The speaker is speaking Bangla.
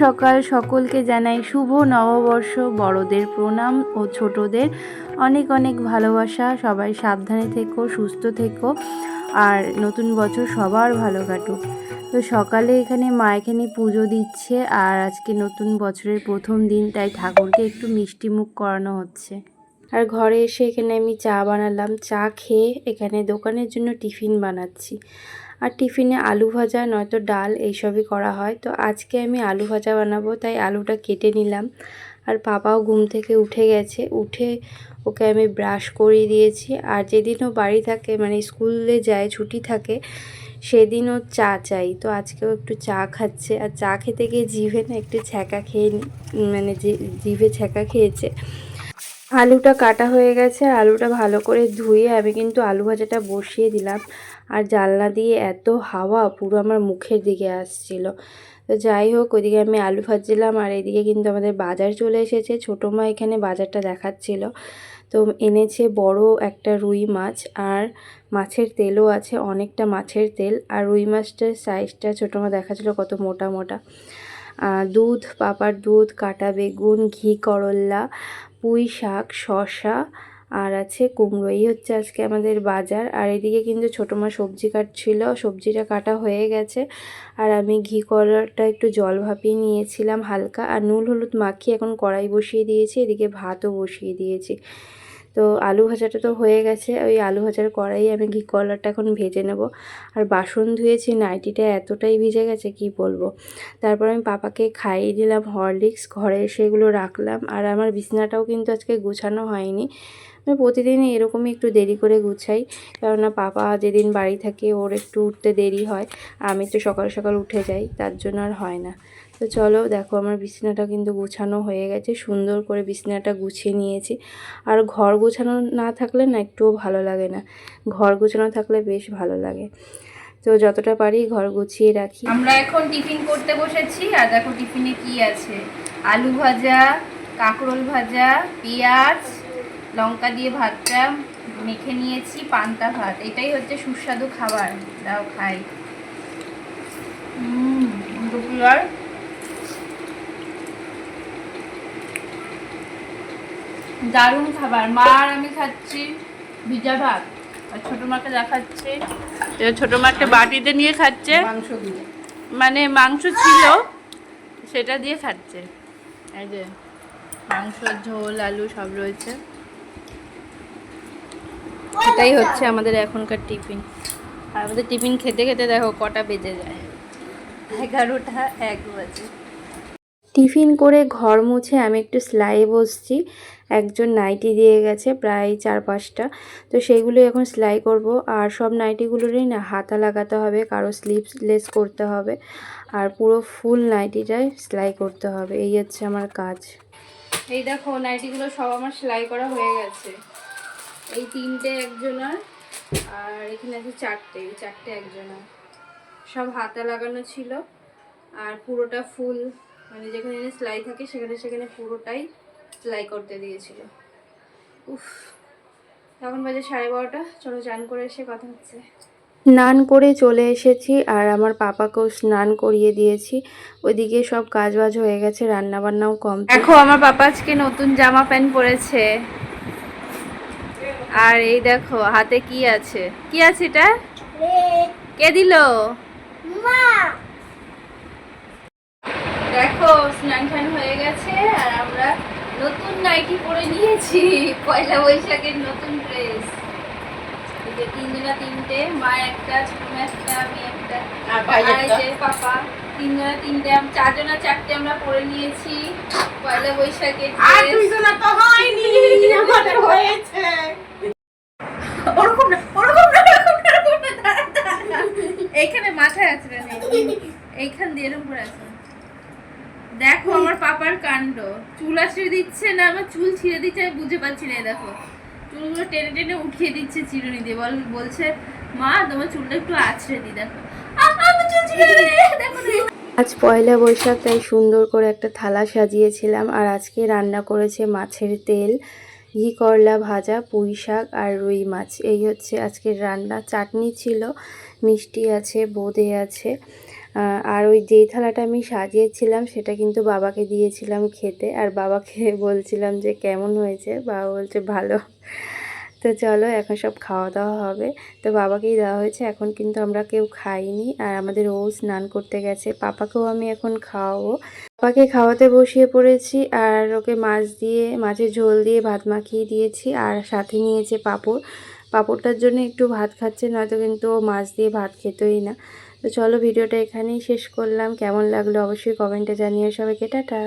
সকাল, সকলকে জানাই শুভ নববর্ষ। বড়দের প্রণাম ও ছোটদের অনেক অনেক ভালোবাসা। সবাই সাবধানে থেকো, সুস্থ থেকো, আর নতুন বছর সবার ভালো কাটুক। তো সকালে এখানে মা এখানে পুজো দিচ্ছে, আর আজকে নতুন বছরের প্রথম দিন, তাই ঠাকুরকে একটু মিষ্টি মুখ করানো হচ্ছে। আর ঘরে এসে এখানে আমি চা বানালাম। চা খেয়ে এখানে দোকানের জন্য টিফিন বানাচ্ছি। আর টিফিনে আলু ভাজা নয়তো ডাল এইসবই করা হয়। তো আজকে আমি আলু ভাজা বানাবো, তাই আলুটা কেটে নিলাম। আর পাপাও ঘুম থেকে উঠে গেছে, উঠে ওকে আমি ব্রাশ করিয়ে দিয়েছি। আর যেদিনও বাড়ি থাকে, মানে স্কুলে যায়, ছুটি থাকে, সেদিনও চা চাই। তো আজকেও একটু চা খাচ্ছে। আর চা খেতে গিয়ে জিভে না একটু ছ্যাঁকা খেয়ে, মানে জিভে ছ্যাঁকা খেয়েছে। আলুটা কাটা হয়ে গেছে, আর আলুটা ভালো করে ধুয়ে আমি কিন্তু আলু ভাজাটা বসিয়ে দিলাম। আর জানলা দিয়ে এত হাওয়া পুরো আমার মুখের দিকে আসছিল। তো যাই হোক, ওইদিকে আমি আলু ভাজছিলাম, আর এদিকে কিন্তু আমাদের বাজার চলে এসেছে। ছোটো মা এখানে বাজারটা দেখাচ্ছিল। তো এনেছে বড় একটা রুই মাছ, আর মাছের তেলও আছে, অনেকটা মাছের তেল। আর রুই মাছটার সাইজটা ছোটো মা দেখাচ্ছিল কত মোটা মোটা। দুধ, পাপার দুধ, কাটা বেগুন, ঘি করল্লা, পুঁই শাক, শসা, আর আছে কুমড়ো। এই হচ্ছে আজকে আমাদের বাজার। আর এদিকে কিন্তু ছোটো মা সবজি কাটছিল, সবজিটা কাটা হয়ে গেছে। আর আমি ঘি করলাটা একটু জল ভাপিয়ে নিয়েছিলাম হালকা, আর নুন হলুদ মাখিয়ে এখন কড়াই বসিয়ে দিয়েছি। এদিকে ভাতও বসিয়ে দিয়েছি। তো আলু ভাজাটা তো হয়ে গেছে, ওই আলু ভাজার কড়াই আমি ঘি করলাটা এখন ভেজে নেব। আর বাসন ধুয়েছি, নাইটিটা এতটাই ভিজে গেছে কি বলবো। তারপর আমি পাপাকে খাইয়ে দিলাম হরলিক্স, ঘরে সেগুলো রাখলাম। আর আমার বিছানাটাও কিন্তু আজকে গুছানো হয়নি। আমি প্রতিদিনই এরকমই একটু দেরি করে গুছাই, কেননা পাপা যেদিন বাড়ি থাকে ওর একটু উঠতে দেরি হয়। আমি তো সকাল সকাল উঠে যাই, তার জন্য আর হয় না। তো চলো দেখো, আমার বিছানাটা কিন্তু গুছানো হয়ে গেছে, সুন্দর করে বিছানাটা গুছিয়ে নিয়েছি। আর ঘর গোছানো না থাকলে না একটুও ভালো লাগে না, ঘর গোছানো থাকলে বেশ ভালো লাগে। তো যতটা পারি ঘর গুছিয়ে রাখি। আমরা এখন টিফিন করতে বসেছি। আর দেখো টিফিনে কি আছে, আলু ভাজা, কাঁকরোল ভাজা, পেঁয়াজ লঙ্কা দিয়ে ভাতটা মেখে নিয়েছি, পান্তা ভাত। এটাই হচ্ছে সুস্বাদু খাবার, দাও খাই। দুপুর দারুণ খাবার। মা আর আমি খাচ্ছি ভিজা ভাত, আর ছোটো মাকে দেখাচ্ছে, ছোটো মা একটা বাটিতে নিয়ে খাচ্ছে, মাংস দিয়ে, মানে মাংস ছিল সেটা দিয়ে খাচ্ছে। এই যে মাংস, ঝোল, আলু সব রয়েছে। এটাই হচ্ছে আমাদের এখনকার টিফিন। আর আমাদের টিফিন খেতে খেতে দেখো কটা বেজে যায়, 11টা 1 বাজে। টিফিন করে ঘর মুছে আমি একটু সেলাই বসছি। একজন নাইটি দিয়ে গেছে প্রায় 4-5টা, তো সেইগুলো এখন সেলাই করব। আর সব নাইটিগুলোরই না হাতা লাগাতে হবে, কারো স্লিভলেস করতে হবে, আর পুরো ফুল নাইটিটাই সেলাই করতে হবে। এই হচ্ছে আমার কাজ। এই দেখো নাইটিগুলো সব আমার সেলাই করা হয়ে গেছে। এই 3টে একজনের, আর এখানে আছে 4টে, এই 4টে একজনের। সব হাতা লাগানো ছিল, আর পুরোটা ফুল, মানে যেখানে সেলাই থাকে সেখানে সেখানে পুরোটাই সেলাই করতে দিয়েছিল। উফ, এখন বাজে 12:30। চলো চান করে এসে কথা হচ্ছে। স্নান করে চলে এসেছি, আর আমার পাপাকেও স্নান করিয়ে দিয়েছি। ওইদিকে সব কাজ বাজ হয়ে গেছে, রান্না বান্নাও কম। দেখো আমার পাপা আজকে নতুন জামা প্যান্ট পরেছে। আর এই দেখো হাতে কি আছে, কি আছে এটা, কে দিল? দেখো স্নান টান হয়ে গেছে, আর আমরা নতুন নাইটি পরে নিয়েছি, পয়লা বৈশাখের নতুন ড্রেস। এই যে 3 জনা 3টে, মা একটা, ছোট মা একটা, আমি একটা, আর এই যে পাপা। 3 জনা 3টে, 4 জনা 4টে আমরা পরে নিয়েছি পয়লা বৈশাখের ড্রেস। আর 2 জনা তো হয়নি, আমাদের হয়েছে। ওরকম না, ওরকম না, ওরকম না, এইখানে মাথায় আছে না, এইখান দিয়ে এরকম করে আছে। দেখো আমার পাপার কাণ্ড, চুল আছড়ে দিচ্ছে না, আমার চুল ছিঁড়ে দিচ্ছে, আমি বুঝে পাচ্ছি না। দেখো চুলগুলো টেনে টেনে উঠিয়ে দিচ্ছে চিরুনি দিয়ে, বলছে মা তোমার চুলটা একটু আছড়ে দি। দেখো আমার চুল ছিঁড়ে দেখো। আজ পয়লা বৈশাখ, তাই সুন্দর করে একটা থালা সাজিয়েছিলাম। আর আজকে রান্না করেছে মাছের তেল, ঘি করলা ভাজা, পুঁই শাক, আর রুই মাছ। এই হচ্ছে আজকের রান্না। চাটনি ছিল, মিষ্টি আছে, বোঁদে আছে, আর ওই যেই থালাটা আমি সাজিয়েছিলাম সেটা কিন্তু বাবাকে দিয়েছিলাম খেতে, আর বাবাকে বলছিলাম যে কেমন হয়েছে, বাবা বলছে ভালো। তো চলো এখন সব খাওয়া দাওয়া হবে। তো বাবাকেই দেওয়া হয়েছে, এখন কিন্তু আমরা কেউ খাইনি। আর আমাদের ও স্নান করতে গেছে, পাপাকেও আমি এখন খাওয়াবো। পাপাকে খাওয়াতে বসিয়ে পড়েছি, আর ওকে মাছের ঝোল দিয়ে ভাত মাখিয়ে দিয়েছি, আর সাথে নিয়েছে পাঁপড়। পাঁপড়টার জন্য একটু ভাত খাচ্ছে, নয়তো কিন্তু ও মাছ দিয়ে ভাত খেতই না। তো চলো ভিডিওটা এখানেই শেষ করলাম। কেমন লাগলো অবশ্যই কমেন্টে জানিয়ে সবাইকে টাটা।